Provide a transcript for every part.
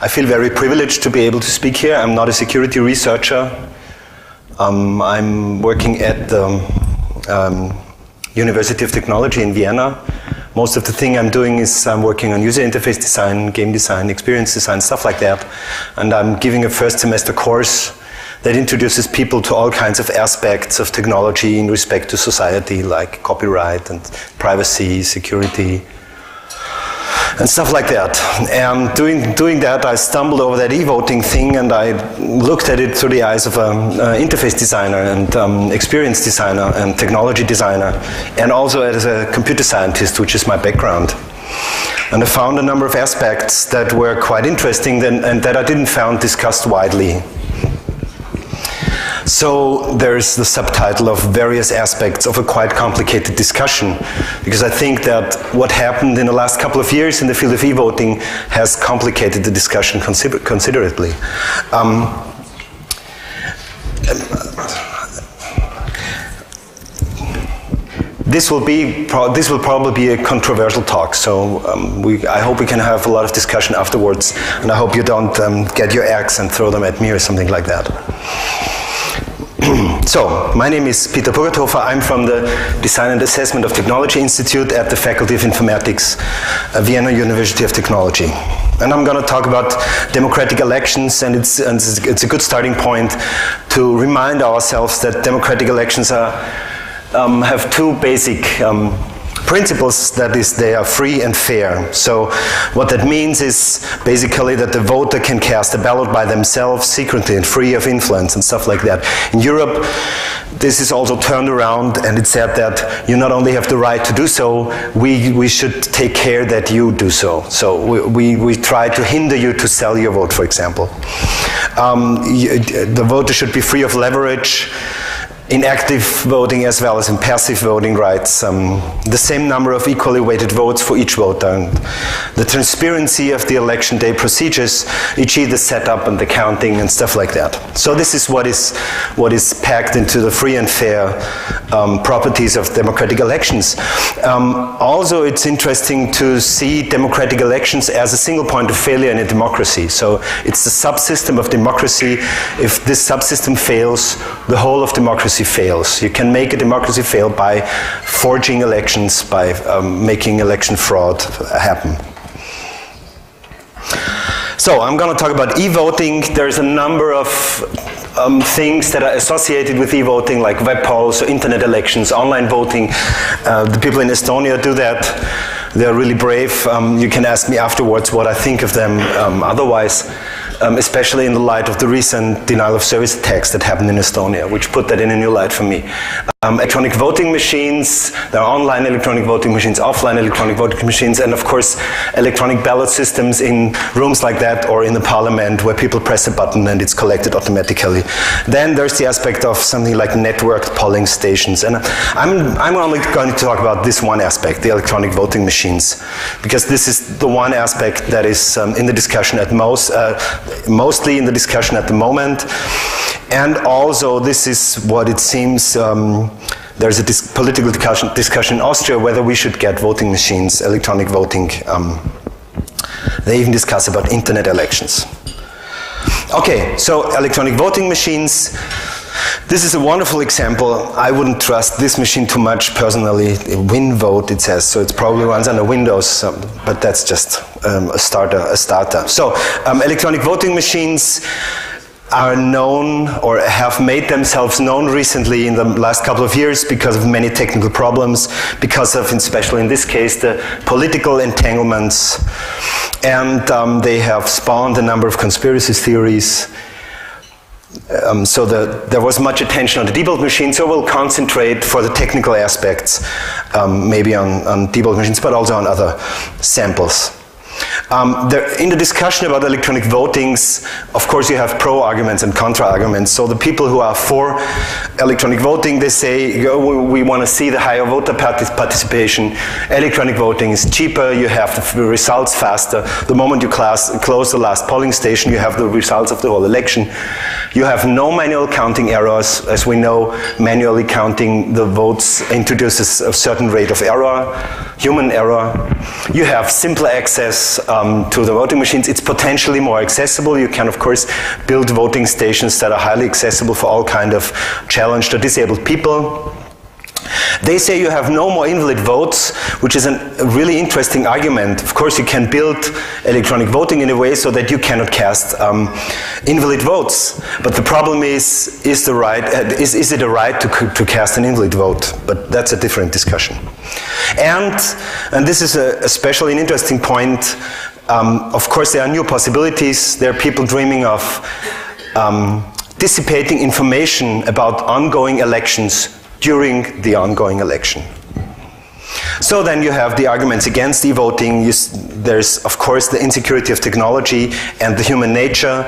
I feel very privileged to be able to speak here. I'm not a security researcher. I'm working at the University of Technology in Vienna. Most of the thing I'm doing is I'm working on user interface design, game design, experience design, stuff like that. And I'm giving a first semester course that introduces people to all kinds of aspects of technology in respect to society, like copyright and privacy, security, and stuff like that. And doing that, I stumbled over that eVoting thing, and I looked at it through the eyes of an interface designer and experience designer and technology designer, and also as a computer scientist, which is my background. And I found a number of aspects that were quite interesting and that I didn't find discussed widely. So there's the subtitle of various aspects of a quite complicated discussion, because I think that what happened in the last couple of years in the field of eVoting has complicated the discussion considerably. This will probably be a controversial talk, so I hope we can have a lot of discussion afterwards, and I hope you don't get your axe and throw them at me or something like that. So, my name is Peter Purgathofer. I'm from the Design and Assessment of Technology Institute at the Faculty of Informatics, Vienna University of Technology. And I'm going to talk about democratic elections, and it's a good starting point to remind ourselves that democratic elections have two basic principles, that is, they are free and fair. So what that means is basically that the voter can cast a ballot by themselves secretly and free of influence and stuff like that. In Europe, this is also turned around, and it's said that you not only have the right to do so, we should take care that you do so. So we try to hinder you to sell your vote, for example. The voter should be free of leverage in active voting as well as in passive voting rights, the same number of equally weighted votes for each voter, and the transparency of the election day procedures, e.g. the setup and the counting and stuff like that. So this is what is packed into the free and fair properties of democratic elections. Also, it's interesting to see democratic elections as a single point of failure in a democracy. So it's the subsystem of democracy. If this subsystem fails, the whole of democracy fails. You can make a democracy fail by forging elections, by making election fraud happen. So I'm going to talk about eVoting. There's a number of things that are associated with eVoting, like web polls, internet elections, online voting. The people in Estonia do that. They're really brave. You can ask me afterwards what I think of them otherwise. Especially in the light of the recent denial of service attacks that happened in Estonia, which put that in a new light for me. Electronic voting machines, there are online electronic voting machines, offline electronic voting machines, and of course electronic ballot systems in rooms like that or in the parliament where people press a button and it's collected automatically. Then there's the aspect of something like networked polling stations, and I'm only going to talk about this one aspect, the electronic voting machines, because this is the one aspect that is in the discussion at mostly in the discussion at the moment. And also this is what it seems, there's a political discussion in Austria whether we should get voting machines, electronic voting. They even discuss about internet elections. Okay, so electronic voting machines. This is a wonderful example. I wouldn't trust this machine too much personally. WinVote, it says, so it probably runs under Windows, but that's just a starter. So electronic voting machines are known or have made themselves known recently in the last couple of years because of many technical problems, because of, especially in this case, the political entanglements, and they have spawned a number of conspiracy theories. So there was much attention on the debug machine, so we'll concentrate for the technical aspects, maybe on debug machines, but also on other samples. In the discussion about electronic votings, of course you have pro-arguments and contra-arguments. So the people who are for electronic voting, they say, we want to see the higher voter participation. Electronic voting is cheaper, you have the results faster. The moment you close the last polling station, you have the results of the whole election. You have no manual counting errors. As we know, manually counting the votes introduces a certain rate of error. human error. You have simpler access to the voting machines. It's potentially more accessible. You can, of course, build voting stations that are highly accessible for all kind of challenged or disabled people. They say you have no more invalid votes, which is a really interesting argument. Of course, you can build electronic voting in a way so that you cannot cast invalid votes. But the problem is it a right to cast an invalid vote? But that's a different discussion. And this is especially an interesting point. Of course, there are new possibilities. There are people dreaming of dissipating information about ongoing elections during the ongoing election. So then you have the arguments against e-voting. There's, of course, the insecurity of technology and the human nature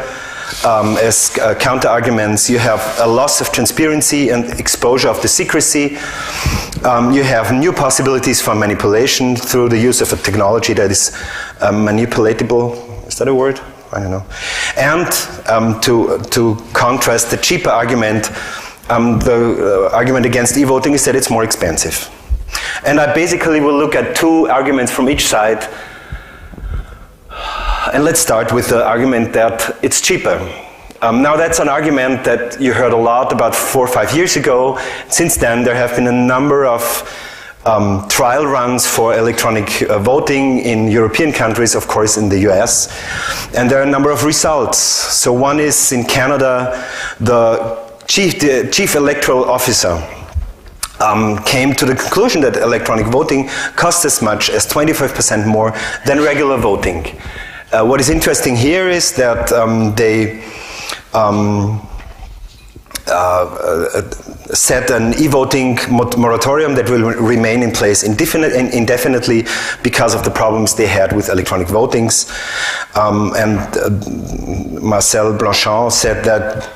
as counter-arguments. You have a loss of transparency and exposure of the secrecy. You have new possibilities for manipulation through the use of a technology that is manipulatable. Is that a word? I don't know. And to contrast the cheaper argument, the argument against e-voting is that it's more expensive. And I basically will look at two arguments from each side. And let's start with the argument that it's cheaper. Now that's an argument that you heard a lot about 4 or 5 years ago. Since then there have been a number of trial runs for electronic voting in European countries, of course in the US. And there are a number of results. So one is in Canada, the chief electoral officer came to the conclusion that electronic voting costs as much as 25% more than regular voting. What is interesting here is that they set an e-voting moratorium that will remain in place indefinitely because of the problems they had with electronic votings. Marcel Blanchard said that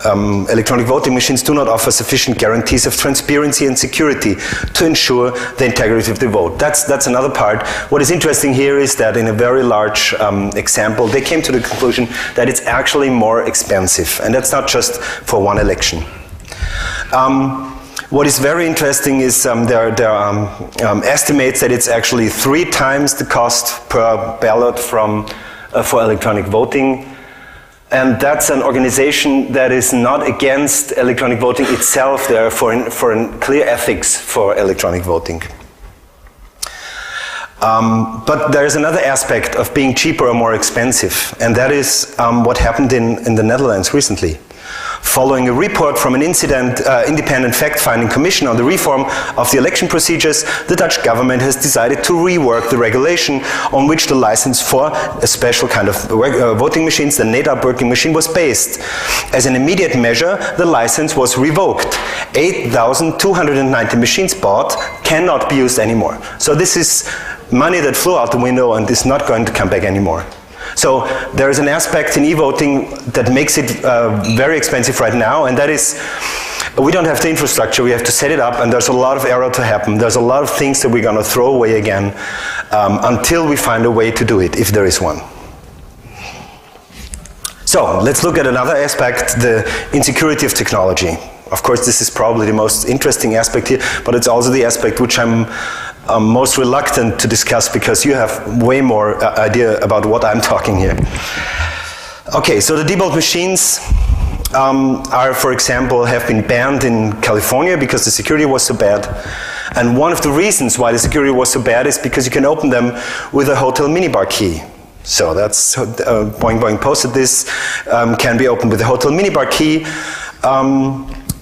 electronic voting machines do not offer sufficient guarantees of transparency and security to ensure the integrity of the vote. That's another part. What is interesting here is that in a very large example, they came to the conclusion that it's actually more expensive, and that's not just for one election. What is very interesting is there are estimates that it's actually 3 times the cost per ballot for electronic voting. And that's an organization that is not against electronic voting itself. They are for a clear ethics for electronic voting. But there is another aspect of being cheaper or more expensive, and that is what happened in the Netherlands recently. Following a report from an independent fact-finding commission on the reform of the election procedures, the Dutch government has decided to rework the regulation on which the license for a special kind of voting machines, the NEDAP working machine, was based. As an immediate measure, the license was revoked. 8,290 machines bought cannot be used anymore. So this is money that flew out the window and is not going to come back anymore. So there is an aspect in e-voting that makes it very expensive right now, and that is we don't have the infrastructure, we have to set it up, and there's a lot of error to happen. There's a lot of things that we're going to throw away again until we find a way to do it, if there is one. So let's look at another aspect, the insecurity of technology. Of course, this is probably the most interesting aspect here, but it's also the aspect which I'm most reluctant to discuss because you have way more idea about what I'm talking here. Okay, so the debug machines are, for example, have been banned in California because the security was so bad. And one of the reasons why the security was so bad is because you can open them with a hotel minibar key. So that's, Boing Boing posted this, can be opened with a hotel minibar key.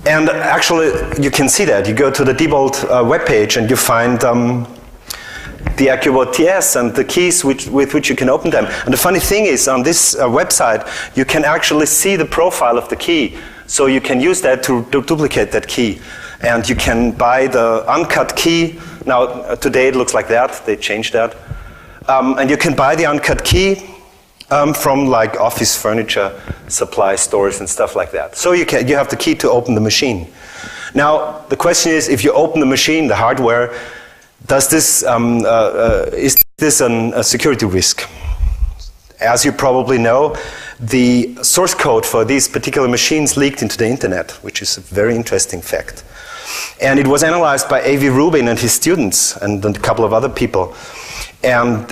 And actually, you can see that. You go to the Debug webpage and you find the AccuVote TS and the keys with which you can open them. And the funny thing is, on this website, you can actually see the profile of the key. So you can use that to duplicate that key. And you can buy the uncut key. Now, today it looks like that. They changed that. And you can buy the uncut key from like office furniture supply stores and stuff like that. So you have the key to open the machine. Now the question is, if you open the machine, the hardware, does this is this a security risk? As you probably know, the source code for these particular machines leaked into the internet, which is a very interesting fact. And it was analyzed by A.V. Rubin and his students and a couple of other people. And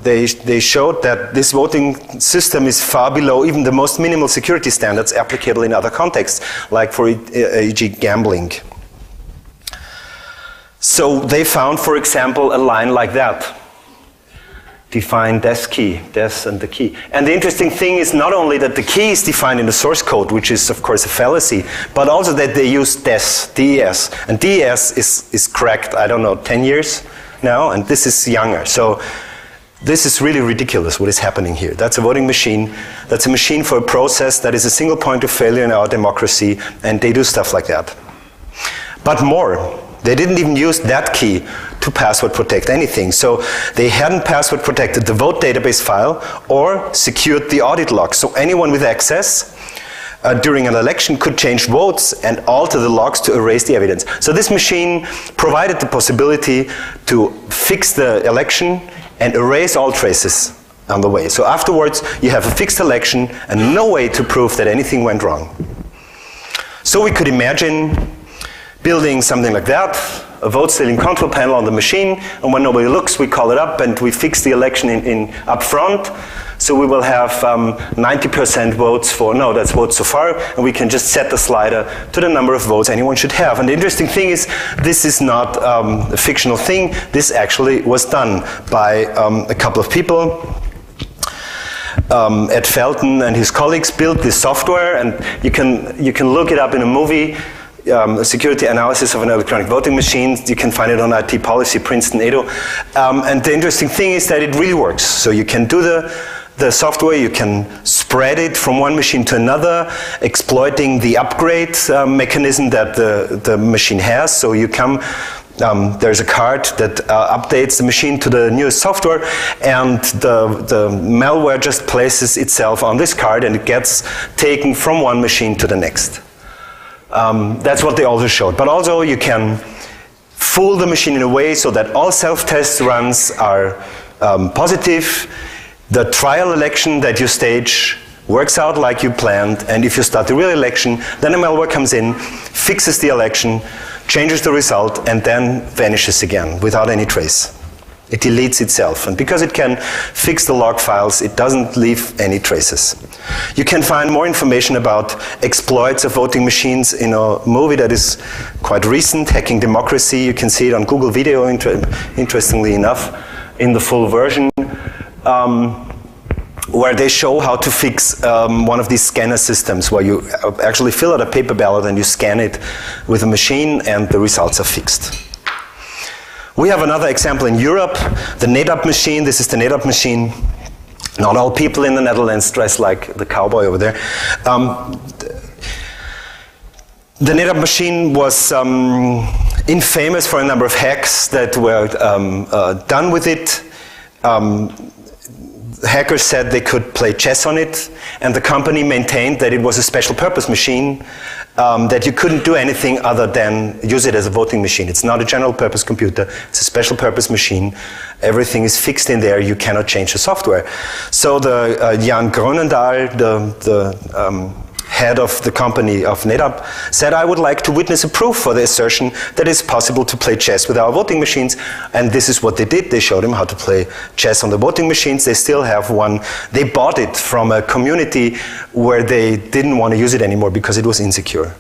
they showed that this voting system is far below even the most minimal security standards applicable in other contexts, like for e.g. gambling. So they found, for example, a line like that. Define des key, des and the key. And the interesting thing is not only that the key is defined in the source code, which is of course a fallacy, but also that they use des, DES. And DES is cracked, I don't know, 10 years now, and this is younger. So this is really ridiculous what is happening here. That's a voting machine. That's a machine for a process that is a single point of failure in our democracy, and they do stuff like that. But more. They didn't even use that key to password protect anything. So they hadn't password protected the vote database file or secured the audit log. So anyone with access during an election could change votes and alter the logs to erase the evidence. So this machine provided the possibility to fix the election and erase all traces on the way. So afterwards, you have a fixed election and no way to prove that anything went wrong. So we could imagine building something like that, a vote stealing control panel on the machine, and when nobody looks, we call it up and we fix the election up front. So we will have 90% votes for, no, that's votes so far, and we can just set the slider to the number of votes anyone should have. And the interesting thing is, this is not a fictional thing. This actually was done by a couple of people. Ed Felton and his colleagues built this software, and you can look it up in a movie. Security analysis of an electronic voting machine. You can find it on IT Policy, Princeton, Edo. And the interesting thing is that it really works. So you can do the software, you can spread it from one machine to another, exploiting the upgrade mechanism that the machine has. So you come, there's a card that updates the machine to the newest software, and the malware just places itself on this card, and it gets taken from one machine to the next. That's what they also showed. But also you can fool the machine in a way so that all self-test runs are positive. The trial election that you stage works out like you planned, and if you start the real election, then a malware comes in, fixes the election, changes the result, and then vanishes again without any trace. It deletes itself, and because it can fix the log files, it doesn't leave any traces. You can find more information about exploits of voting machines in a movie that is quite recent, Hacking Democracy. You can see it on Google Video, interestingly enough, in the full version, where they show how to fix one of these scanner systems, where you actually fill out a paper ballot and you scan it with a machine, and the results are fixed. We have another example in Europe, the NetApp machine. This is the NetApp machine. Not all people in the Netherlands dress like the cowboy over there. The NetApp machine was infamous for a number of hacks that were done with it. Hackers said they could play chess on it, and the company maintained that it was a special purpose machine, that you couldn't do anything other than use it as a voting machine. It's not a general purpose computer, it's a special purpose machine. Everything is fixed in there, you cannot change the software. So the Jan Grönendahl, the head of the company of NetApp, said, I would like to witness a proof for the assertion that it's possible to play chess with our voting machines. And this is what they did. They showed him how to play chess on the voting machines. They still have one. They bought it from a community where they didn't want to use it anymore because it was insecure.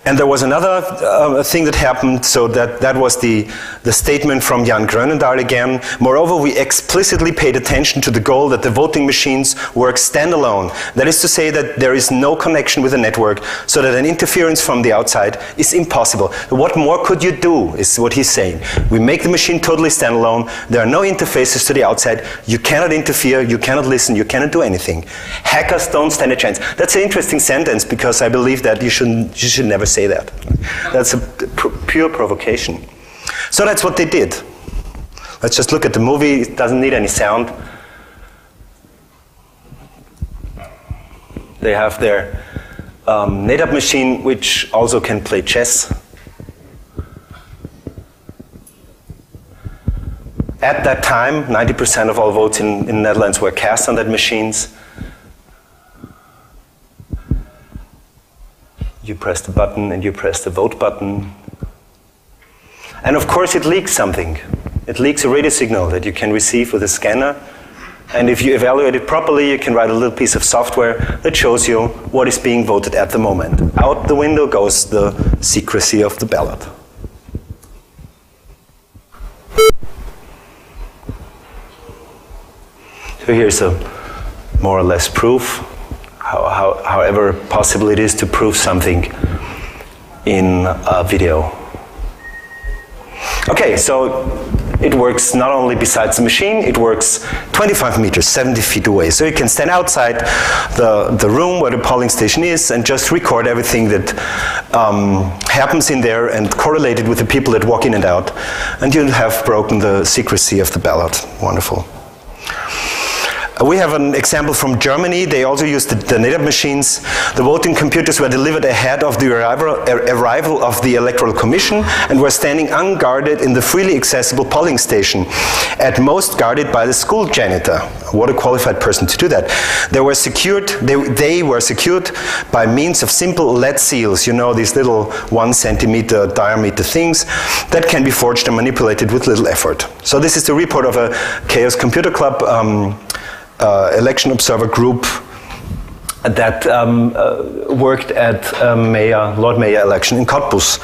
And there was another thing that happened, so that was the statement from Jan Grönendahl again. Moreover, we explicitly paid attention to the goal that the voting machines work standalone. That is to say that there is no connection with the network, so that an interference from the outside is impossible. What more could you do, is what he's saying. We make the machine totally standalone, there are no interfaces to the outside, you cannot interfere, you cannot listen, you cannot do anything. Hackers don't stand a chance. That's an interesting sentence, because I believe that you should never say that. That's a pure provocation. So that's what they did. Let's just look at the movie. It doesn't need any sound. They have their NetApp machine, which also can play chess. At that time, 90% of all votes in the Netherlands were cast on that machines. You press the button and you press the vote button. And of course it leaks something. It leaks a radio signal that you can receive with a scanner. And if you evaluate it properly, you can write a little piece of software that shows you what is being voted at the moment. Out the window goes the secrecy of the ballot. So here's a more or less proof, however possible it is to prove something in a video. Okay, so it works not only besides the machine, it works 25 meters, 70 feet away. So you can stand outside the room where the polling station is and just record everything that happens in there and correlate it with the people that walk in and out. And you'll have broken the secrecy of the ballot. Wonderful. We have an example from Germany. They also used the native machines. The voting computers were delivered ahead of the arrival of the Electoral Commission and were standing unguarded in the freely accessible polling station, at most guarded by the school janitor. What a qualified person to do that. They were secured by means of simple lead seals, you know, these little 1 centimeter diameter things that can be forged and manipulated with little effort. So this is the report of a Chaos Computer Club election observer group that worked at Lord Mayor election in Cottbus.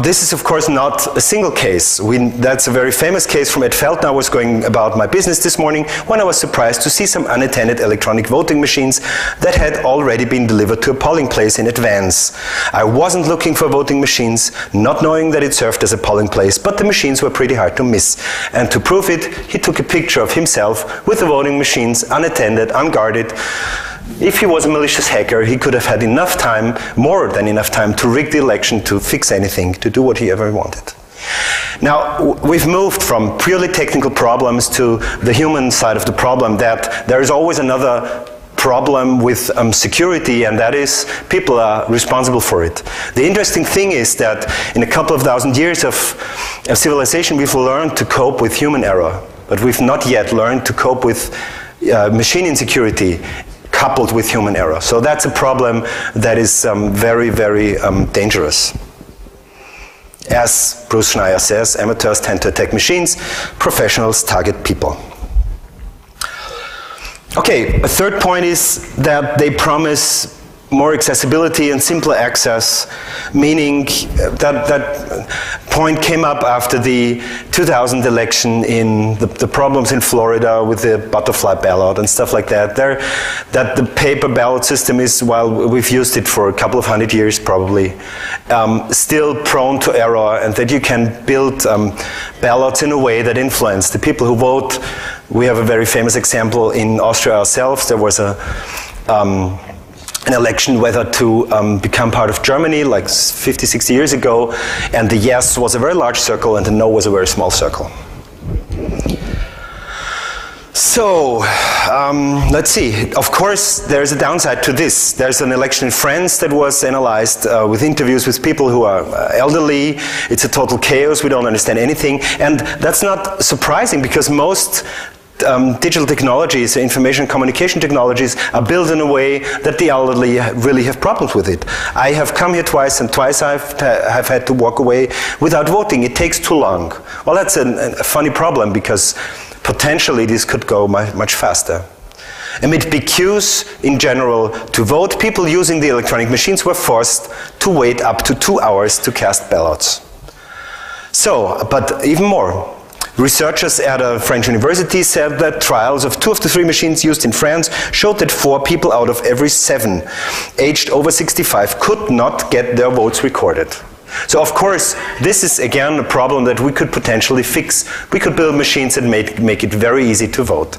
This is of course not a single case. That's a very famous case from Ed Feldner. I was going about my business this morning when I was surprised to see some unattended electronic voting machines that had already been delivered to a polling place in advance. I wasn't looking for voting machines, not knowing that it served as a polling place, but the machines were pretty hard to miss. And to prove it, he took a picture of himself with the voting machines, unattended, unguarded. If he was a malicious hacker, he could have had enough time, more than enough time, to rig the election, to fix anything, to do what he ever wanted. Now, we've moved from purely technical problems to the human side of the problem, that there is always another problem with security, and that is people are responsible for it. The interesting thing is that in a couple of thousand years of civilization, we've learned to cope with human error, but we've not yet learned to cope with machine insecurity coupled with human error. So that's a problem that is very, very dangerous. As Bruce Schneier says, amateurs tend to attack machines, professionals target people. Okay, a third point is that they promise more accessibility and simpler access, meaning that point came up after the 2000 election in the problems in Florida with the butterfly ballot and stuff like that. That the paper ballot system is, while we've used it for a couple of 100 years probably, still prone to error, and that you can build ballots in a way that influence the people who vote. We have a very famous example in Austria ourselves. There was an election whether to become part of Germany like 50, 60 years ago, and the yes was a very large circle and the no was a very small circle. So, let's see. Of course, there's a downside to this. There's an election in France that was analyzed with interviews with people who are elderly. It's a total chaos. We don't understand anything. And that's not surprising, because most digital technologies, information communication technologies, are built in a way that the elderly really have problems with it. I have come here twice, and twice I've had to walk away without voting. It takes too long. Well, that's a funny problem, because potentially this could go much faster. Amid big queues in general to vote, people using the electronic machines were forced to wait up to 2 hours to cast ballots. So, but even more. Researchers at a French university said that trials of 2 of the 3 machines used in France showed that 4 people out of every 7 aged over 65 could not get their votes recorded. So of course, this is again a problem that we could potentially fix. We could build machines that make it very easy to vote.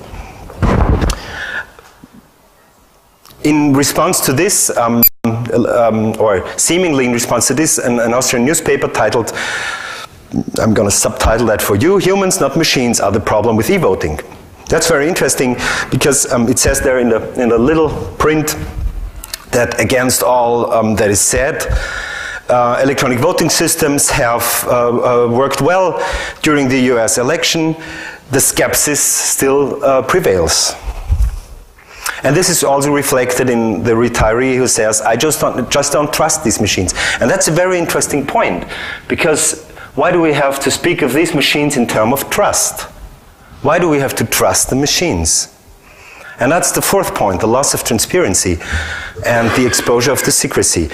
In response to this, or seemingly in response to this, an Austrian newspaper titled, I'm going to subtitle that for you, "Humans, not Machines, are the problem with eVoting." That's very interesting, because it says there in the little print that against all that is said, electronic voting systems have worked well during the US election. The skepsis still prevails. And this is also reflected in the retiree who says, I just don't trust these machines. And that's a very interesting point, because why do we have to speak of these machines in terms of trust? Why do we have to trust the machines? And that's the fourth point, the loss of transparency and the exposure of the secrecy.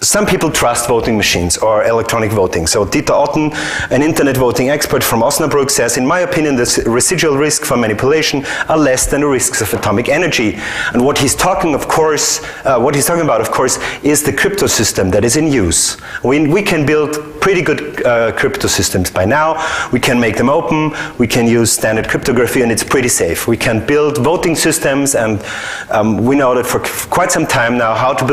Some people trust voting machines or electronic voting. So Dieter Otten, an internet voting expert from Osnabrück, says, in my opinion, the residual risk for manipulation are less than the risks of atomic energy. And what he's talking about, of course, is the crypto system that is in use. We can build pretty good crypto systems by now. We can make them open. We can use standard cryptography, and it's pretty safe. We can build voting systems, and we know that for quite some time now how to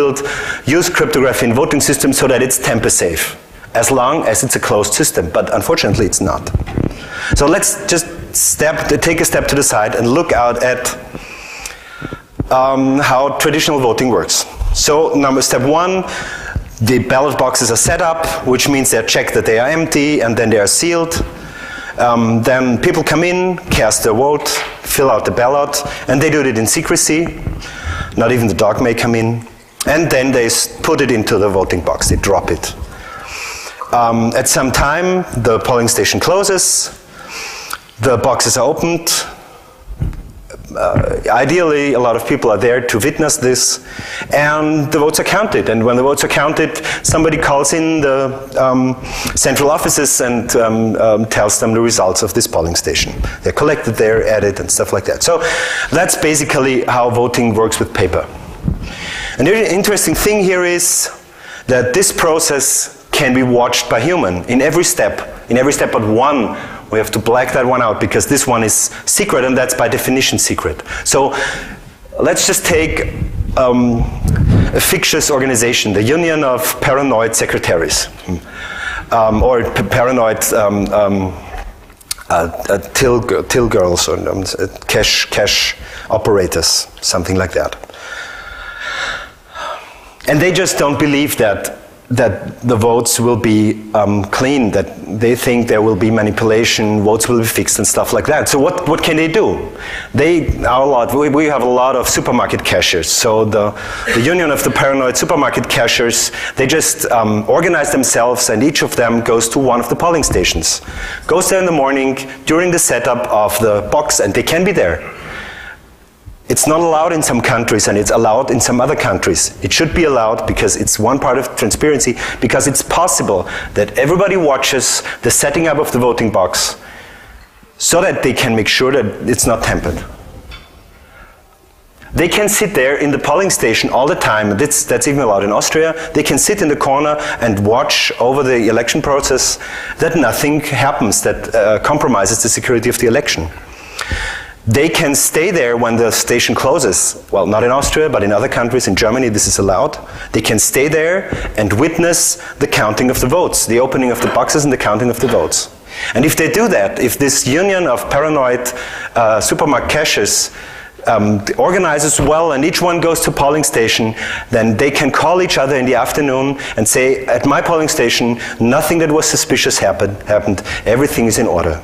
use cryptography in voting systems so that it's tamper safe, as long as it's a closed system. But unfortunately, it's not. So let's just take a step to the side and look out at how traditional voting works. So step one, the ballot boxes are set up, which means they're checked that they are empty, and then they are sealed. Then people come in, cast their vote, fill out the ballot, and they do it in secrecy. Not even the dog may come in. And then they put it into the voting box, they drop it. At some time, the polling station closes, the boxes are opened. Ideally, a lot of people are there to witness this, and the votes are counted. And when the votes are counted, somebody calls in the central offices and tells them the results of this polling station. They're collected there, added, and stuff like that. So that's basically how voting works with paper. And the interesting thing here is that this process can be watched by human in every step but one. We have to black that one out because this one is secret, and that's by definition secret. So let's just take a fictitious organization, the Union of Paranoid Secretaries, or Paranoid till girls, or cash operators, something like that. And they just don't believe that the votes will be clean, that they think there will be manipulation, votes will be fixed and stuff like that. So what can they do? We have a lot of supermarket cashiers. So the Union of the Paranoid Supermarket Cashiers, they just organize themselves, and each of them goes to one of the polling stations. Goes there in the morning during the setup of the box, and they can be there. It's not allowed in some countries, and it's allowed in some other countries. It should be allowed because it's one part of transparency, because it's possible that everybody watches the setting up of the voting box so that they can make sure that it's not tampered. They can sit there in the polling station all the time. That's even allowed in Austria. They can sit in the corner and watch over the election process that nothing happens that compromises the security of the election. They can stay there when the station closes. Well, not in Austria, but in other countries. In Germany, this is allowed. They can stay there and witness the counting of the votes, the opening of the boxes and the counting of the votes. And if they do that, if this Union of Paranoid Supermarket Cashiers organizes well and each one goes to polling station, then they can call each other in the afternoon and say, at my polling station, nothing that was suspicious happened. Everything is in order.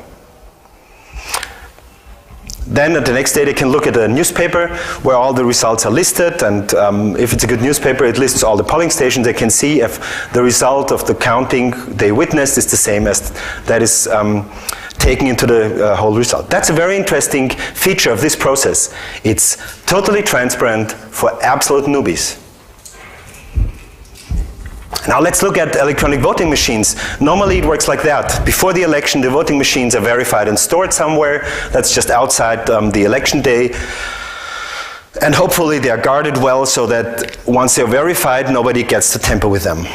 Then the next day they can look at a newspaper where all the results are listed, and if it's a good newspaper, it lists all the polling stations. They can see if the result of the counting they witnessed is the same as that is taken into the whole result. That's a very interesting feature of this process. It's totally transparent for absolute newbies. Now let's look at electronic voting machines. Normally it works like that. Before the election, the voting machines are verified and stored somewhere. That's just outside the election day. And hopefully they are guarded well so that once they're verified, nobody gets to tamper with them.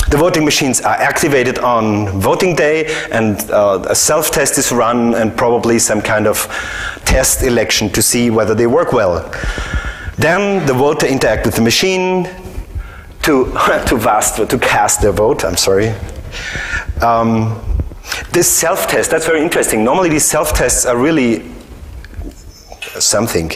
The voting machines are activated on voting day, and a self-test is run, and probably some kind of test election to see whether they work well. Then the voter interacts with the machine to cast their vote, I'm sorry. This self-test, that's very interesting. Normally these self-tests are really something.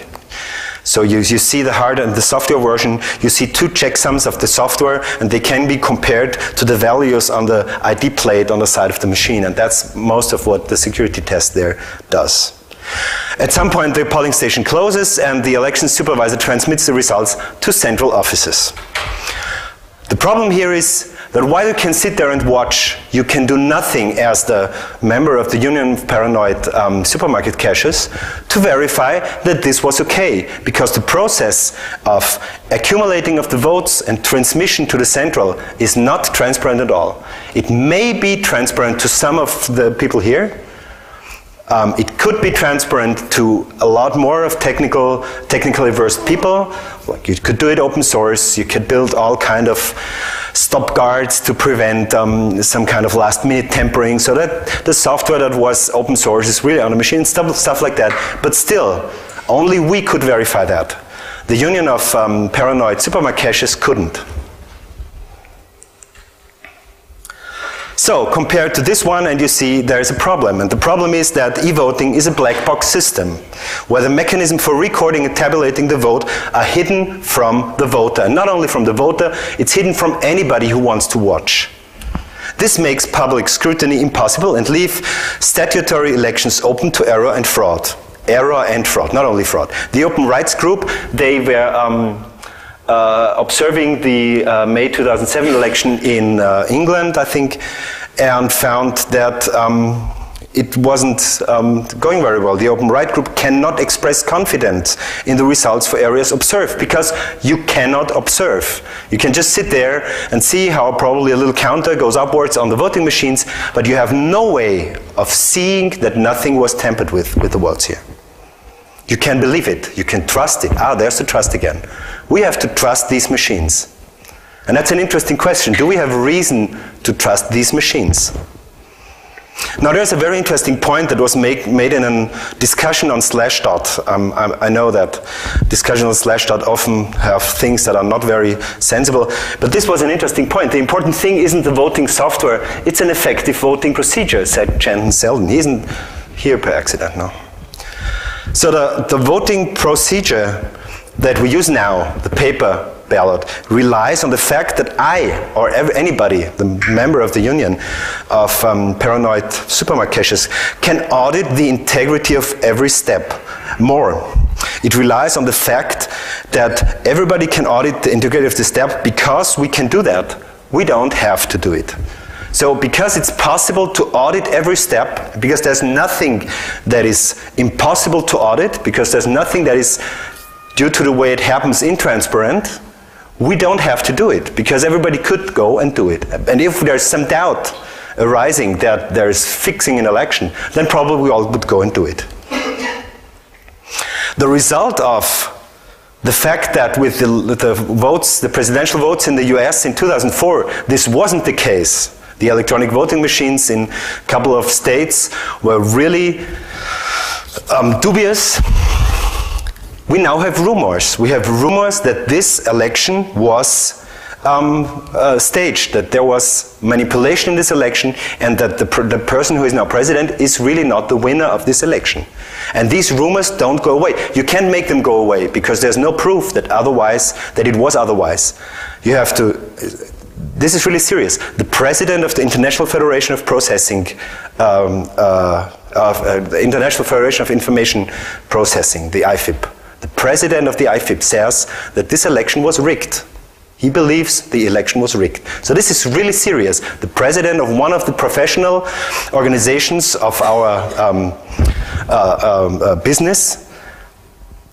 So you see the hardware and the software version, you see two checksums of the software, and they can be compared to the values on the ID plate on the side of the machine, and that's most of what the security test there does. At some point, the polling station closes and the election supervisor transmits the results to central offices. The problem here is that while you can sit there and watch, you can do nothing as the member of the Union of Paranoid Supermarket Cashiers to verify that this was okay, because the process of accumulating of the votes and transmission to the central is not transparent at all. It may be transparent to some of the people here. It could be transparent to a lot more of technically versed people. Like, you could do it open source. You could build all kind of stop guards to prevent some kind of last-minute tampering, so that the software that was open source is really on the machine, stuff like that. But still, only we could verify that. The Union of Paranoid Supermarket Cashiers couldn't. So, compared to this one, and you see there's a problem. And the problem is that eVoting is a black box system, where the mechanism for recording and tabulating the vote are hidden from the voter. And not only from the voter, it's hidden from anybody who wants to watch. This makes public scrutiny impossible and leaves statutory elections open to error and fraud. Error and fraud, not only fraud. The Open Rights Group, they were observing the May 2007 election in England, I think, and found that it wasn't going very well. The Open Rights Group cannot express confidence in the results for areas observed, because you cannot observe. You can just sit there and see how probably a little counter goes upwards on the voting machines, but you have no way of seeing that nothing was tampered with the votes here. You can believe it, you can trust it. Ah, there's the trust again. We have to trust these machines. And that's an interesting question. Do we have reason to trust these machines? Now, there's a very interesting point that was made in a discussion on Slashdot. I know that discussions on Slashdot often have things that are not very sensible, but this was an interesting point. The important thing isn't the voting software, it's an effective voting procedure, said Jensen Selden. He isn't here per accident, no. So the voting procedure that we use now, the paper ballot, relies on the fact that I, or anybody, the member of the Union of Paranoid Supermarket Cashiers, can audit the integrity of every step. More, it relies on the fact that everybody can audit the integrity of the step. Because we can do that, we don't have to do it. So because it's possible to audit every step, because there's nothing that is impossible to audit, because there's nothing that is, due to the way it happens, intransparent, we don't have to do it, because everybody could go and do it. And if there's some doubt arising that there's fixing an election, then probably we all would go and do it. The result of the fact that with the votes, the presidential votes in the US in 2004, this wasn't the case. The electronic voting machines in a couple of states were really dubious. We now have rumors. We have rumors that this election was staged, that there was manipulation in this election, and that the person who is now president is really not the winner of this election. And these rumors don't go away. You can't make them go away, because there's no proof that it was otherwise. You have to. This is really serious. The president of the International Federation of Processing, the International Federation of Information Processing, the IFIP, the president of the IFIP says that this election was rigged. He believes the election was rigged. So this is really serious. The president of one of the professional organizations of our business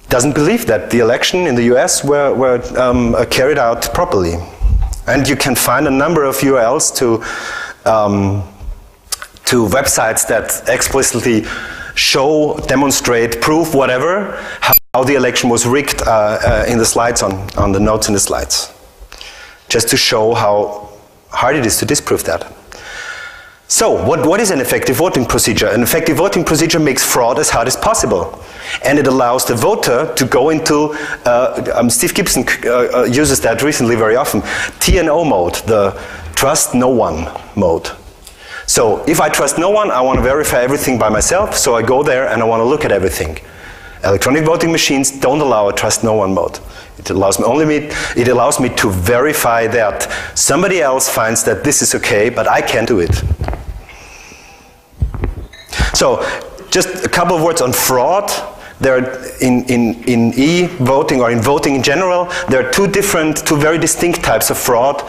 doesn't believe that the election in the US were carried out properly. And you can find a number of URLs to websites that explicitly show, demonstrate, prove, whatever, how the election was rigged in the slides, on the notes in the slides. Just to show how hard it is to disprove that. So, what is an effective voting procedure? An effective voting procedure makes fraud as hard as possible. And it allows the voter to go into, Steve Gibson uses that recently very often, TNO mode, the trust no one mode. So, if I trust no one, I want to verify everything by myself, so I go there and I want to look at everything. Electronic voting machines don't allow a trust no one mode. It allows me to verify that somebody else finds that this is okay, but I can't do it. So, just a couple of words on fraud. there are in e-voting or in voting in general, there are two very distinct types of fraud.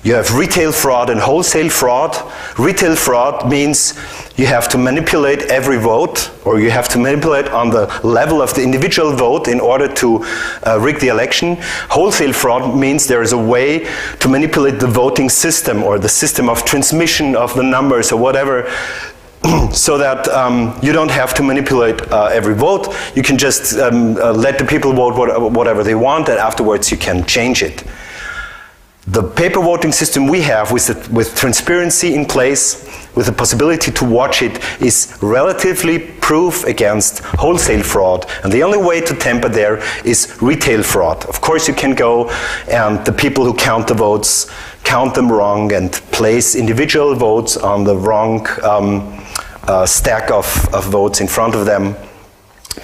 You have retail fraud and wholesale fraud. Retail fraud means you have to manipulate every vote, or you have to manipulate on the level of the individual vote in order to rig the election. Wholesale fraud means there is a way to manipulate the voting system or the system of transmission of the numbers or whatever, so that you don't have to manipulate every vote. You can just let the people vote whatever they want, and afterwards you can change it. The paper voting system we have with transparency in place, with the possibility to watch it, is relatively proof against wholesale fraud. And the only way to tamper there is retail fraud. Of course you can go and the people who count the votes count them wrong and place individual votes on the wrong stack of votes in front of them.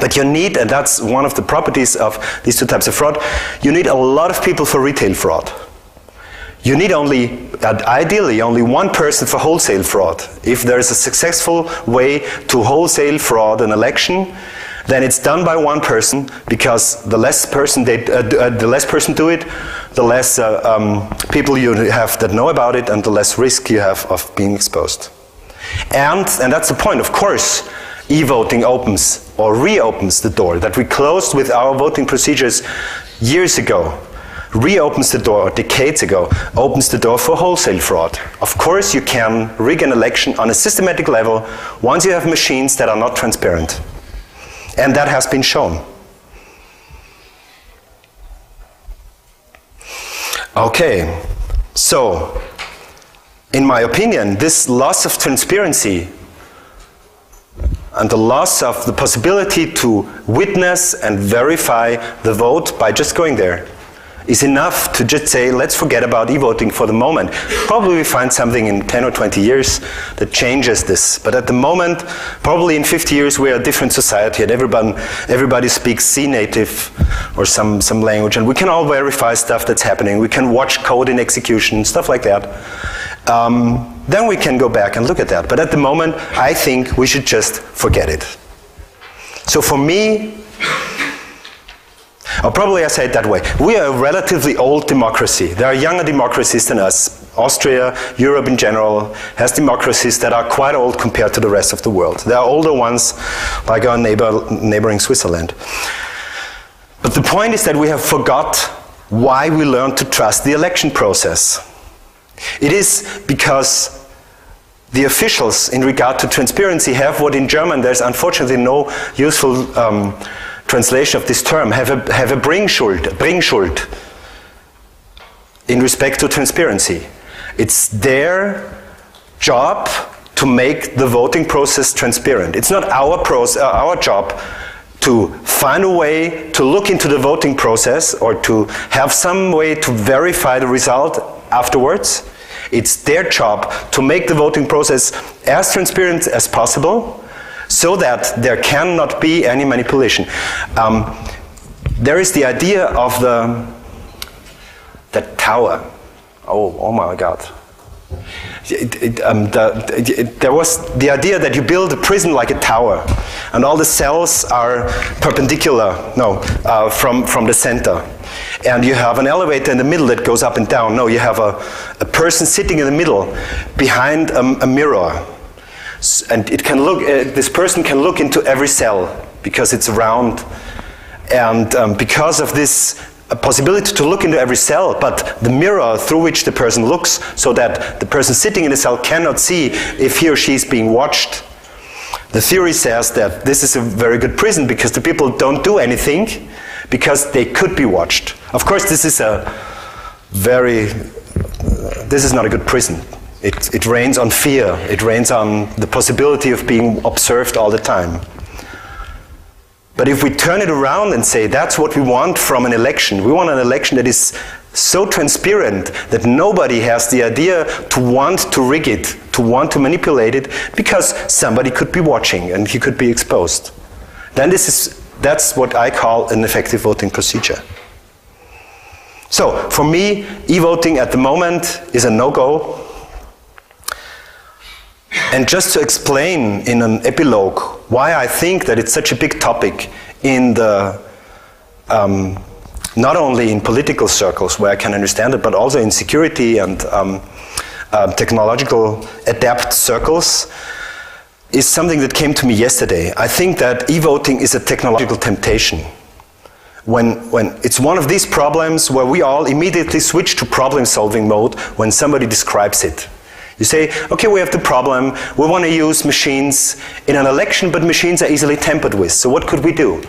But you need, and that's one of the properties of these two types of fraud, you need a lot of people for retail fraud. You need ideally only one person for wholesale fraud. If there is a successful way to wholesale fraud an election, then it's done by one person, because the less person do it, the less people you have that know about it, and the less risk you have of being exposed. And that's the point, of course, e-voting opens or reopens the door that we closed with our voting procedures years ago. Reopens the door, or decades ago, opens the door for wholesale fraud. Of course you can rig an election on a systematic level once you have machines that are not transparent. And that has been shown. Okay, so in my opinion, this loss of transparency and the loss of the possibility to witness and verify the vote by just going there is enough to just say, let's forget about e-voting for the moment. Probably we find something in 10 or 20 years that changes this. But at the moment, probably in 50 years, we're a different society, and everybody speaks C native or some language, and we can all verify stuff that's happening. We can watch code in execution, stuff like that. Then we can go back and look at that. But at the moment, I think we should just forget it. So for me, or probably I say it that way. We are a relatively old democracy. There are younger democracies than us. Austria, Europe in general, has democracies that are quite old compared to the rest of the world. There are older ones, like our neighboring Switzerland. But the point is that we have forgot why we learned to trust the election process. It is because the officials, in regard to transparency, have what in German there's unfortunately no useful translation of this term, have a Bringschuld in respect to transparency. It's their job to make the voting process transparent. It's not our job to find a way to look into the voting process or to have some way to verify the result afterwards. It's their job to make the voting process as transparent as possible, so that there cannot be any manipulation. There is the idea of the tower. Oh my God. There was the idea that you build a prison like a tower, and all the cells are perpendicular, from the center. And you have an elevator in the middle that goes up and down. No, you have a person sitting in the middle behind a mirror. And it can look, this person can look into every cell because it's round, and because of this possibility to look into every cell, but the mirror through which the person looks, so that the person sitting in the cell cannot see if he or she is being watched. The theory says that this is a very good prison because the people don't do anything because they could be watched. Of course, this is not a good prison. It reigns on fear. It reigns on the possibility of being observed all the time. But if we turn it around and say that's what we want from an election, we want an election that is so transparent that nobody has the idea to want to rig it, to want to manipulate it, because somebody could be watching and he could be exposed. Then that's what I call an effective voting procedure. So for me, e-voting at the moment is a no-go. And just to explain in an epilogue why I think that it's such a big topic in the, not only in political circles where I can understand it, but also in security and technological adept circles, is something that came to me yesterday. I think that eVoting is a technological temptation. When it's one of these problems where we all immediately switch to problem-solving mode when somebody describes it. You say, okay, we have the problem, we want to use machines in an election, but machines are easily tampered with, so what could we do?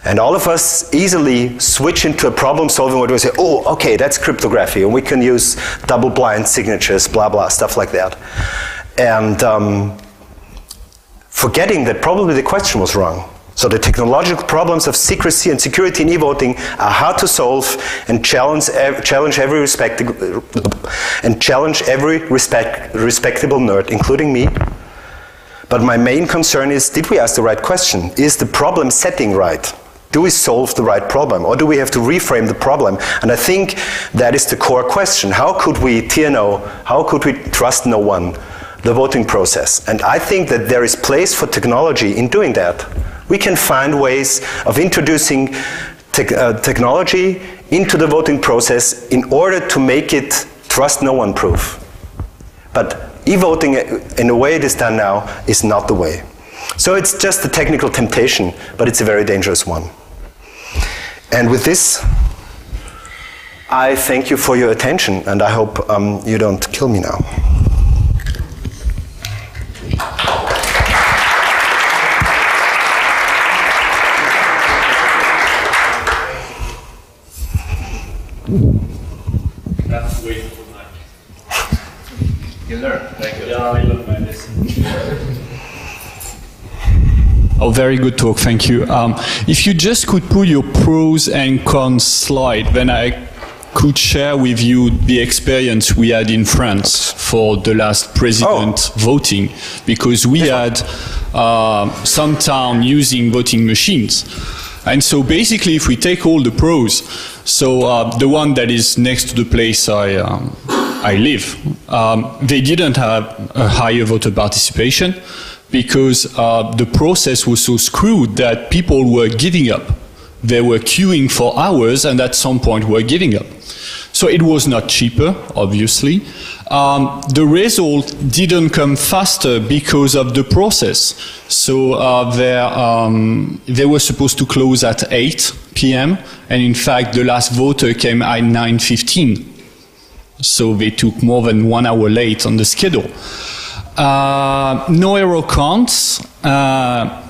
And all of us easily switch into a problem-solving mode where we say, oh, okay, that's cryptography, and we can use double-blind signatures, blah, blah, stuff like that. And forgetting that probably the question was wrong. So the technological problems of secrecy and security in eVoting are hard to solve and challenge every respectable nerd, including me. But my main concern is, did we ask the right question? Is the problem setting right? Do we solve the right problem, or do we have to reframe the problem? And I think that is the core question. How could we TNO, how could we trust no one, the voting process? And I think that there is place for technology in doing that. We can find ways of introducing technology into the voting process in order to make it trust no one proof. But eVoting, in the way it is done now, is not the way. So it's just a technical temptation, but it's a very dangerous one. And with this, I thank you for your attention, and I hope you don't kill me now. That's way too much. You learn. Thank you. Yeah, I learned my lesson. Oh, very good talk, thank you. If you just could put your pros and cons slide, then I could share with you the experience we had in France for the last president voting, because we had some town using voting machines. And so basically, if we take all the pros, so the one that is next to the place I live, they didn't have a higher voter participation because the process was so screwed that people were giving up. They were queuing for hours and at some point were giving up. So it was not cheaper, obviously. The result didn't come faster because of the process. So they were supposed to close at 8 p.m. and in fact the last voter came at 9:15. So they took more than 1 hour late on the schedule. No error counts.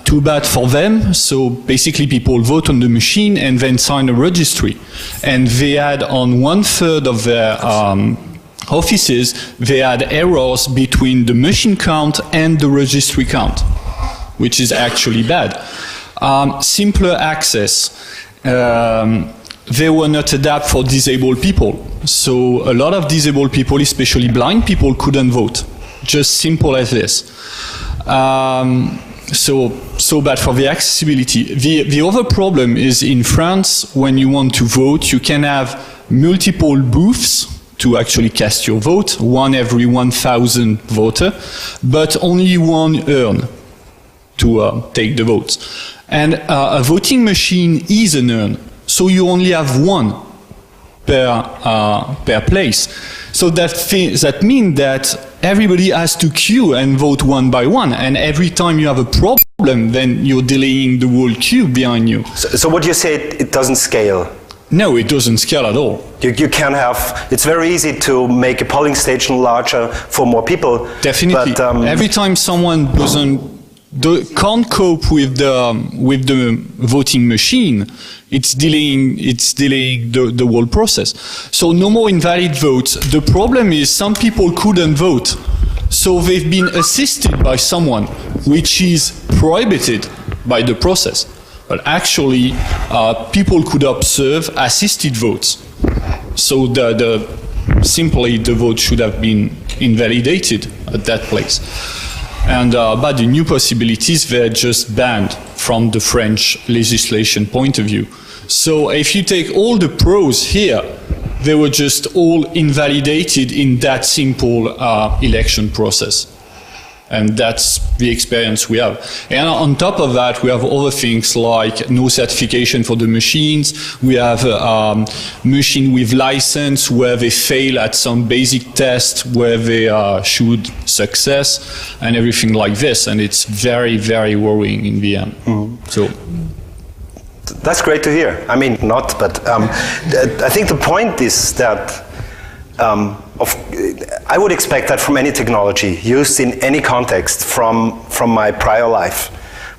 Too bad for them. So basically people vote on the machine and then sign a registry. And they had on 1/3 of their offices, they had errors between the machine count and the registry count, which is actually bad. Simpler access. They were not adapted for disabled people. So a lot of disabled people, especially blind people, couldn't vote. Just simple as this. So bad for the accessibility. The other problem is in France, when you want to vote, you can have multiple booths to actually cast your vote, one every 1,000 voter, but only one urn to take the votes. And a voting machine is an urn, so you only have one per place. So that means that everybody has to queue and vote one by one, and every time you have a problem, then you're delaying the whole queue behind you. So what you say, it doesn't scale? No, it doesn't scale at all. You can have, it's very easy to make a polling station larger for more people. Definitely. But, every time someone can't cope with the voting machine, it's delaying the whole process. So no more invalid votes. The problem is some people couldn't vote, so they've been assisted by someone, which is prohibited by the process. But actually, people could observe assisted votes. So simply the vote should have been invalidated at that place. And but the new possibilities, they're just banned from the French legislation point of view. So if you take all the pros here, they were just all invalidated in that simple election process. And that's the experience we have. And on top of that, we have other things like no certification for the machines. We have machine with license where they fail at some basic test where they should success and everything like this. And it's very, very worrying in the end. So. That's great to hear. I mean, not, but I think the point is that I would expect that from any technology used in any context from my prior life.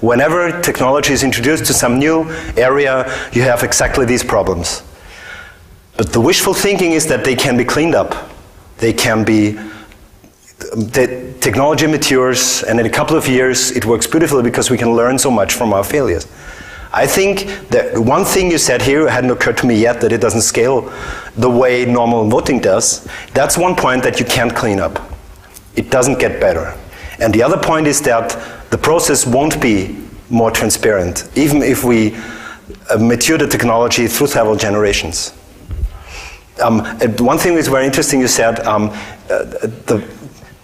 Whenever technology is introduced to some new area, you have exactly these problems. But the wishful thinking is that they can be cleaned up. They can be, the technology matures, and in a couple of years it works beautifully because we can learn so much from our failures. I think that one thing you said here hadn't occurred to me yet, that it doesn't scale the way normal voting does. That's one point that you can't clean up. It doesn't get better. And the other point is that the process won't be more transparent, even if we mature the technology through several generations. One thing that's very interesting, you said,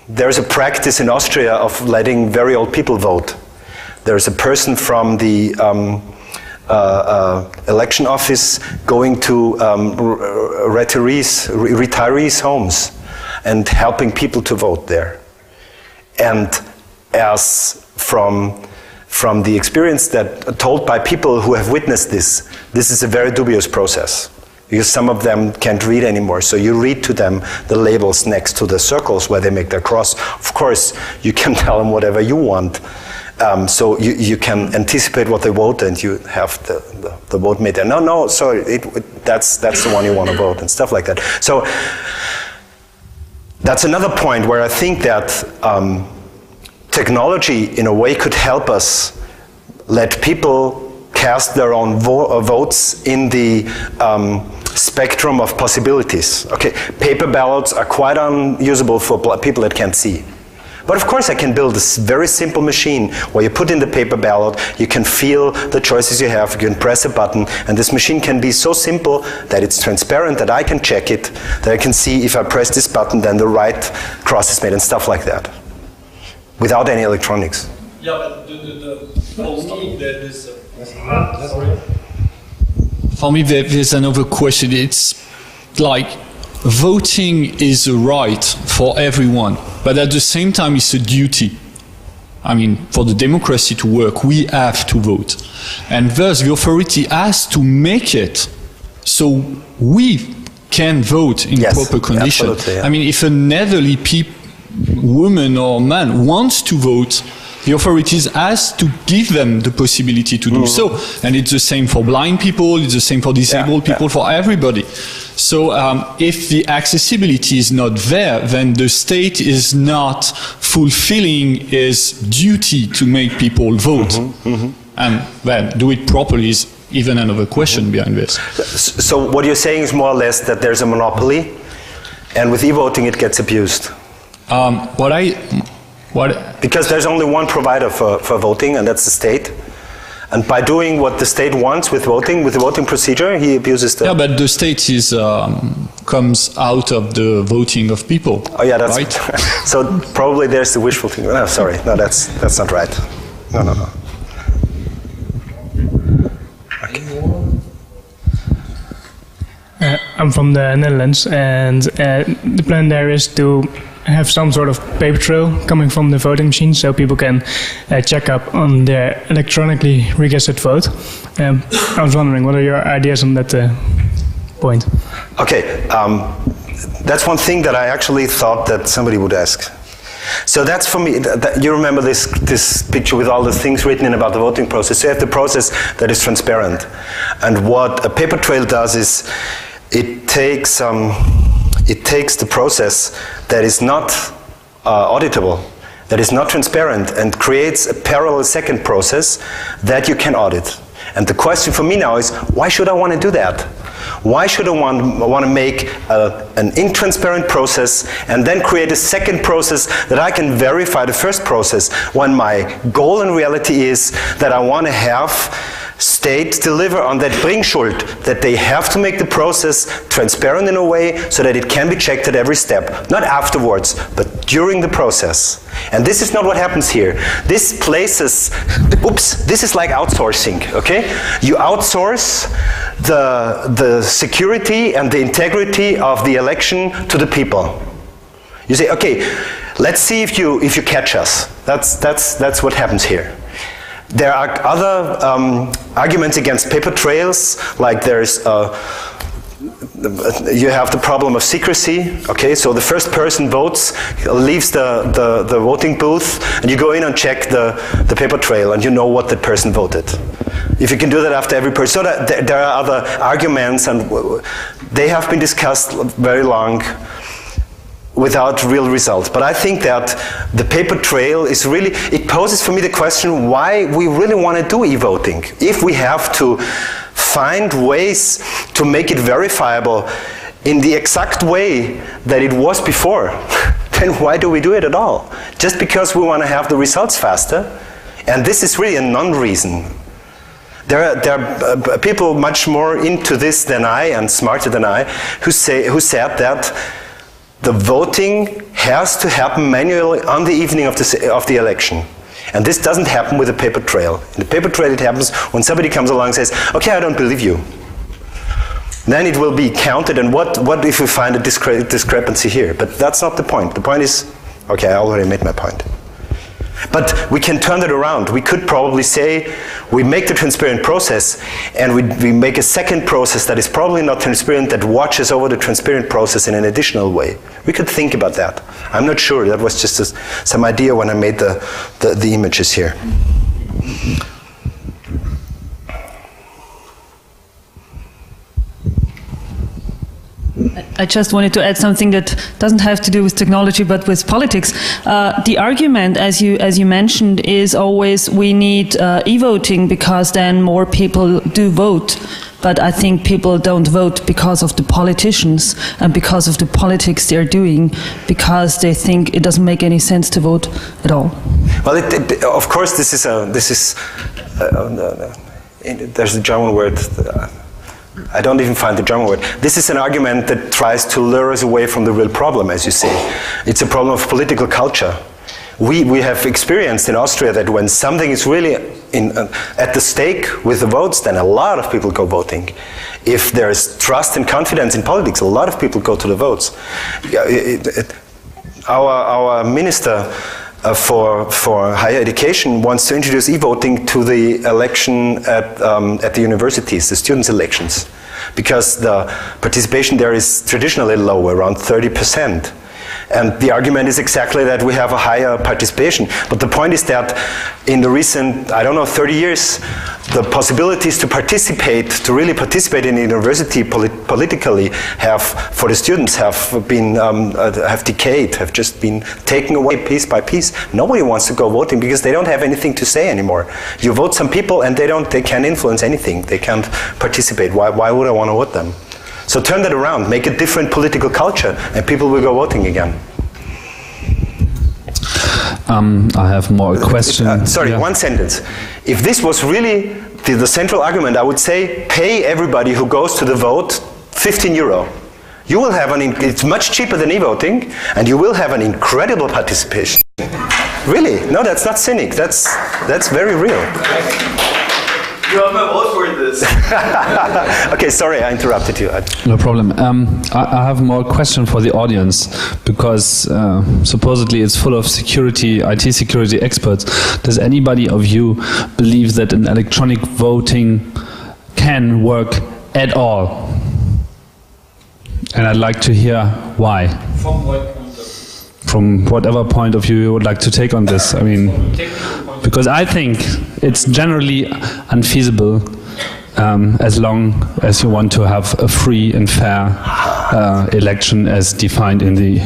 there's a practice in Austria of letting very old people vote. There's a person from the election office going to retirees' homes and helping people to vote there. And as from the experience that told by people who have witnessed this is a very dubious process, because some of them can't read anymore. So you read to them the labels next to the circles where they make their cross. Of course, you can tell them whatever you want. So you can anticipate what they vote, and you have the vote made there. No, sorry, that's the one you want to vote, and stuff like that. So that's another point where I think that technology, in a way, could help us let people cast their own votes in the spectrum of possibilities. Okay, paper ballots are quite unusable for people that can't see. But of course I can build this very simple machine where you put in the paper ballot, you can feel the choices you have, you can press a button, and this machine can be so simple that it's transparent, that I can check it, that I can see if I press this button, then the right cross is made, and stuff like that, without any electronics. Yeah, but for me there's another question. It's like, voting is a right for everyone, but at the same time it's a duty. I mean, for the democracy to work, we have to vote. And thus the authority has to make it so we can vote in proper conditions. Yeah. I mean, if an elderly woman or man wants to vote, the authorities has to give them the possibility to do so. And it's the same for blind people, it's the same for disabled people, for everybody. So if the accessibility is not there, then the state is not fulfilling its duty to make people vote. And then do it properly is even another question behind this. So what you're saying is more or less that there's a monopoly, and with e-voting it gets abused. Because there's only one provider for voting, and that's the state. And by doing what the state wants with the voting procedure, he abuses the... Yeah, but the state is, comes out of the voting of people. Oh yeah, that's right. So probably there's the wishful thinking. No, sorry, no, that's not right. No. Okay. I'm from the Netherlands, and the plan there is to have some sort of paper trail coming from the voting machine, so people can check up on their electronically registered vote. I was wondering, what are your ideas on that point? Okay, that's one thing that I actually thought that somebody would ask. So that's for me, you remember this picture with all the things written in about the voting process. So you have the process that is transparent. And what a paper trail does is it takes the process that is not auditable, that is not transparent, and creates a parallel second process that you can audit. And the question for me now is, why should I want to do that? Why should I want to make an intransparent process and then create a second process that I can verify the first process, when my goal in reality is that I want to have states deliver on that Bringschuld, that they have to make the process transparent in a way so that it can be checked at every step, not afterwards, but during the process. And this is not what happens here. This places, oops, this is like outsourcing, okay? You outsource the security and the integrity of the election to the people. You say, okay, let's see if you catch us. That's what happens here. There are other arguments against paper trails, like there's you have the problem of secrecy. Okay, so the first person votes, leaves the voting booth, and you go in and check the paper trail, and you know what that person voted. If you can do that after every person, so that there are other arguments, and they have been discussed very long without real results. But I think that the paper trail is really, it poses for me the question why we really want to do e-voting. If we have to find ways to make it verifiable in the exact way that it was before, then why do we do it at all? Just because we want to have the results faster? And this is really a non-reason. There are people much more into this than I and smarter than I who said that the voting has to happen manually on the evening of the election. And this doesn't happen with a paper trail. In the paper trail it happens when somebody comes along and says, okay, I don't believe you. Then it will be counted, and what if we find a discrepancy here? But that's not the point. The point is, okay, I already made my point. But we can turn it around. We could probably say, we make the transparent process, and we make a second process that is probably not transparent, that watches over the transparent process in an additional way. We could think about that. I'm not sure. That was just some idea when I made the images here. I just wanted to add something that doesn't have to do with technology but with politics. The argument, as you mentioned, is always we need e-voting because then more people do vote. But I think people don't vote because of the politicians and because of the politics they're doing, because they think it doesn't make any sense to vote at all. Well, of course, there's a German word. I don't even find the German word. This is an argument that tries to lure us away from the real problem, as you say. It's a problem of political culture. We have experienced in Austria that when something is really at the stake with the votes, then a lot of people go voting. If there's trust and confidence in politics, a lot of people go to the votes. Our minister for higher education wants to introduce e-voting to the election at the universities, the students' elections, because the participation there is traditionally low, around 30%. And the argument is exactly that we have a higher participation. But the point is that in the recent, I don't know, 30 years, the possibilities to participate, to really participate in the university politically for the students have been, have decayed, have just been taken away piece by piece. Nobody wants to go voting because they don't have anything to say anymore. You vote some people and they can't influence anything. They can't participate. Why would I want to vote them? So turn that around, make a different political culture, and people will go voting again. I have more questions. Sorry, yeah. One sentence. If this was really the central argument, I would say pay everybody who goes to the vote 15 euro. You will have it's much cheaper than e-voting, and you will have an incredible participation. Really? No, that's not cynic. That's very real. You have my vote for this. Okay, sorry, I interrupted you. No problem. I have more question for the audience, because supposedly it's full of IT security experts. Does anybody of you believe that an electronic voting can work at all? And I'd like to hear why. From what point of view? From whatever point of view you would like to take on this. I mean, because I think it's generally unfeasible as long as you want to have a free and fair election as defined in the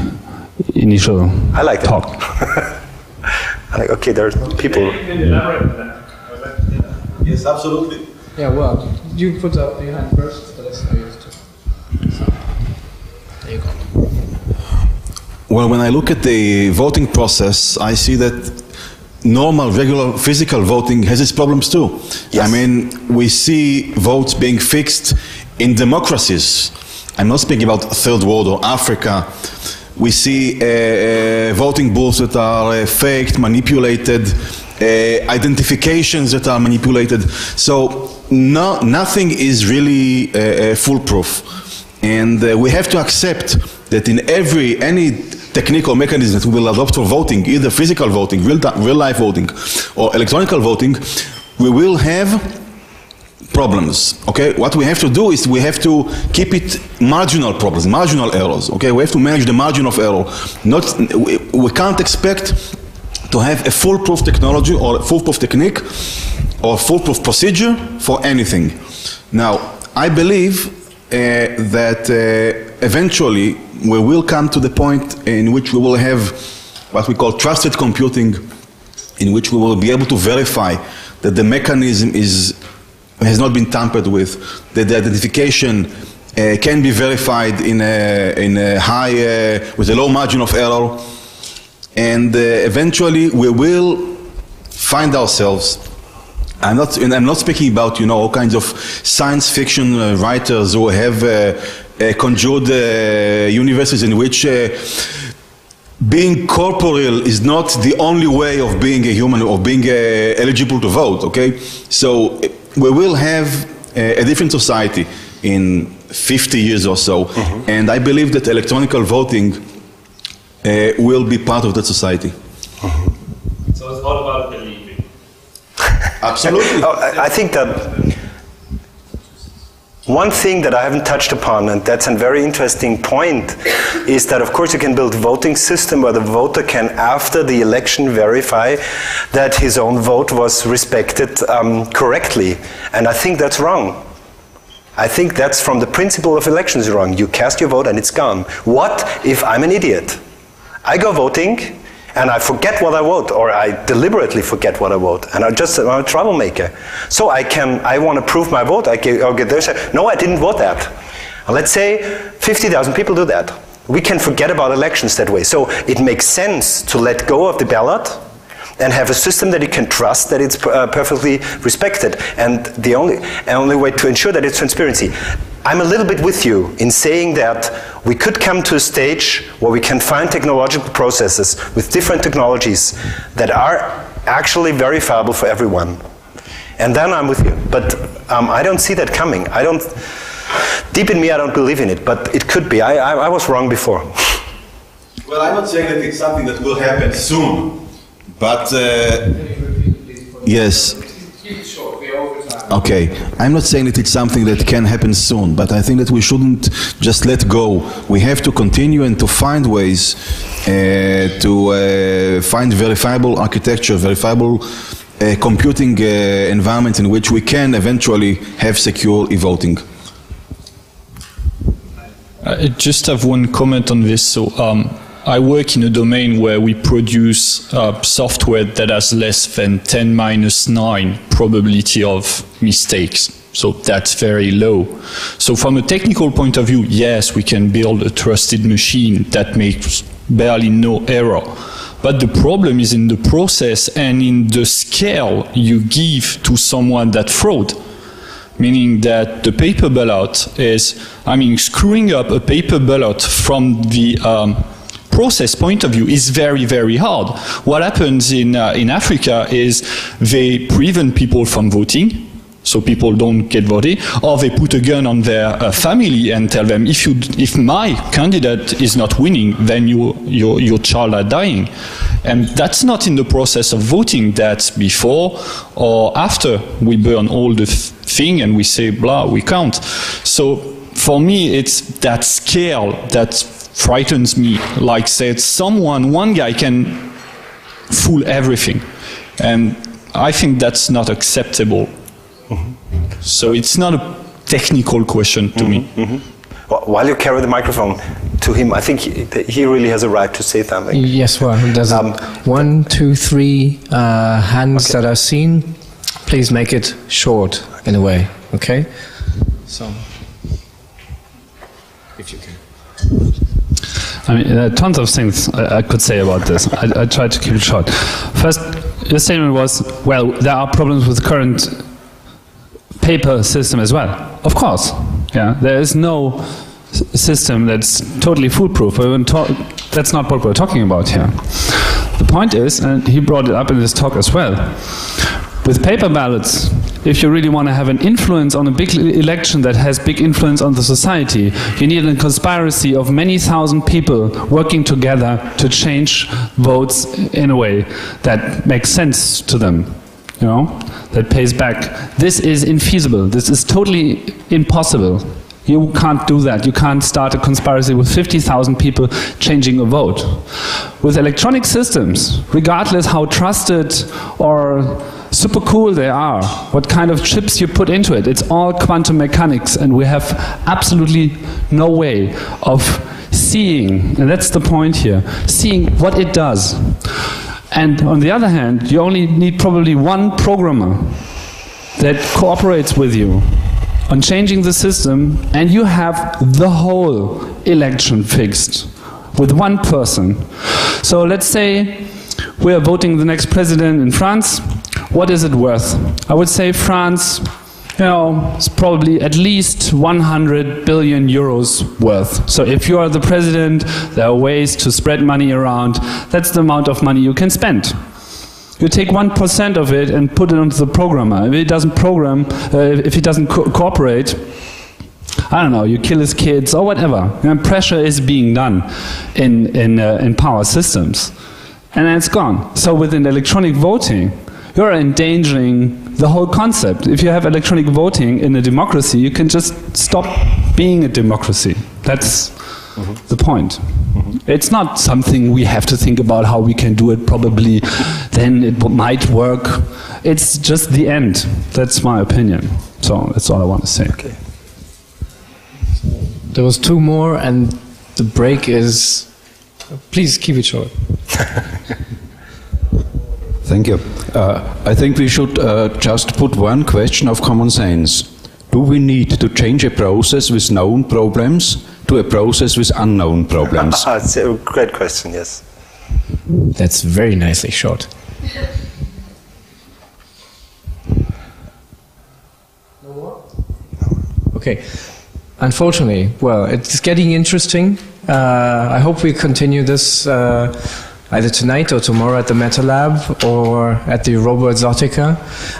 initial I like talk. Okay, there's people. Yes, absolutely. Yeah, well, you put up your hand first, but that's how you used to. There you go. Well, when I look at the voting process, I see that normal, regular, physical voting has its problems too. Yes. I mean, we see votes being fixed in democracies. I'm not speaking about third world or Africa. We see voting booths that are faked, manipulated, identifications that are manipulated. So nothing is really foolproof. And we have to accept that in any technical mechanism that we will adopt for voting, either physical voting, real-life voting, or electronic voting, we will have problems, okay? What we have to do is we have to keep it marginal problems, marginal errors, okay? We have to manage the margin of error. We can't expect to have a foolproof technology or a foolproof technique or foolproof procedure for anything. Now, I believe that eventually we will come to the point in which we will have what we call trusted computing, in which we will be able to verify that the mechanism has not been tampered with, that the identification can be verified in a high, with a low margin of error, and eventually we will find ourselves. I'm not speaking about, you know, all kinds of science fiction writers who have conjured universes in which being corporeal is not the only way of being a human or being eligible to vote, okay? So we will have a different society in 50 years or so, and I believe that electronic voting will be part of that society. So it's all about believing. Absolutely. I think that one thing that I haven't touched upon, and that's a very interesting point, is that of course you can build a voting system where the voter can, after the election, verify that his own vote was respected correctly. And I think that's wrong. I think that's from the principle of elections wrong. You cast your vote and it's gone. What if I'm an idiot? I go voting and I forget what I vote, or I deliberately forget what I vote, and I'm a troublemaker. So I want to prove my vote. I'll get there and say, no, I didn't vote that. And let's say 50,000 people do that. We can forget about elections that way. So it makes sense to let go of the ballot and have a system that you can trust that it's perfectly respected. And the only way to ensure that it's transparency. I'm a little bit with you in saying that we could come to a stage where we can find technological processes with different technologies that are actually verifiable for everyone. And then I'm with you. But I don't see that coming. Deep in me, I don't believe in it, but it could be. I was wrong before. Well, I'm not saying that it's something that will happen soon, but yes. Okay, I'm not saying that it's something that can happen soon, but I think that we shouldn't just let go. We have to continue and to find ways to find verifiable architecture, verifiable computing environment in which we can eventually have secure e-voting. I just have one comment on this. So I work in a domain where we produce software that has less than 10⁻⁹ probability of mistakes. So that's very low. So from a technical point of view, yes, we can build a trusted machine that makes barely no error. But the problem is in the process and in the scale you give to someone that fraud. Meaning that the paper ballot is, screwing up a paper ballot from the process point of view is very, very hard. What happens in Africa is they prevent people from voting, so people don't get voted, or they put a gun on their family and tell them, if my candidate is not winning, then your child are dying. And that's not in the process of voting, that's before or after we burn all the thing and we say, blah, we count. So for me, it's that scale that frightens me. Like said, one guy can fool everything. And I think that's not acceptable. So it's not a technical question to me. Well, while you carry the microphone to him, I think he really has a right to say something. Yes, well, there's 1, 2, 3 hands that are seen. Please make it short in a way, okay? So, if you can. Tons of things I could say about this. I try to keep it short. First, your statement was, well, there are problems with the current paper system as well. Of course, yeah. There is no system that's totally foolproof. That's not what we're talking about here. The point is, and he brought it up in this talk as well, with paper ballots, if you really want to have an influence on a big election that has big influence on the society, you need a conspiracy of many thousand people working together to change votes in a way that makes sense to them, you know, that pays back. This is infeasible. This is totally impossible. You can't do that. You can't start a conspiracy with 50,000 people changing a vote. With electronic systems, regardless how trusted or super cool they are, what kind of chips you put into it, it's all quantum mechanics, and we have absolutely no way of seeing, and that's the point here, seeing what it does. And on the other hand, you only need probably one programmer that cooperates with you on changing the system, and you have the whole election fixed with one person. So let's say we are voting the next president in France. What is it worth? I would say France, you know, is probably at least 100 billion euros worth. So if you are the president, there are ways to spread money around. That's the amount of money you can spend. You take 1% of it and put it onto the programmer. If he doesn't program, if he doesn't cooperate, I don't know, you kill his kids or whatever. And pressure is being done in power systems. And then it's gone. So within electronic voting, you're endangering the whole concept. If you have electronic voting in a democracy, you can just stop being a democracy. That's the point. It's not something we have to think about how we can do it, probably then it might work. It's just the end. That's my opinion. So that's all I want to say. Okay. There was two more, and the break is... Please keep it short. Thank you. I think we should just put one question of common sense. Do we need to change a process with known problems to a process with unknown problems? It's a great question, yes. That's very nicely short. No more? Okay. Unfortunately, well, it's getting interesting. I hope we continue this either tonight or tomorrow at the Meta Lab or at the Robo Exotica.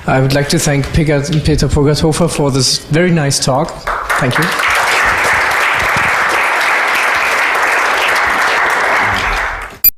I would like to thank Peter Purgathofer for this very nice talk. Thank you.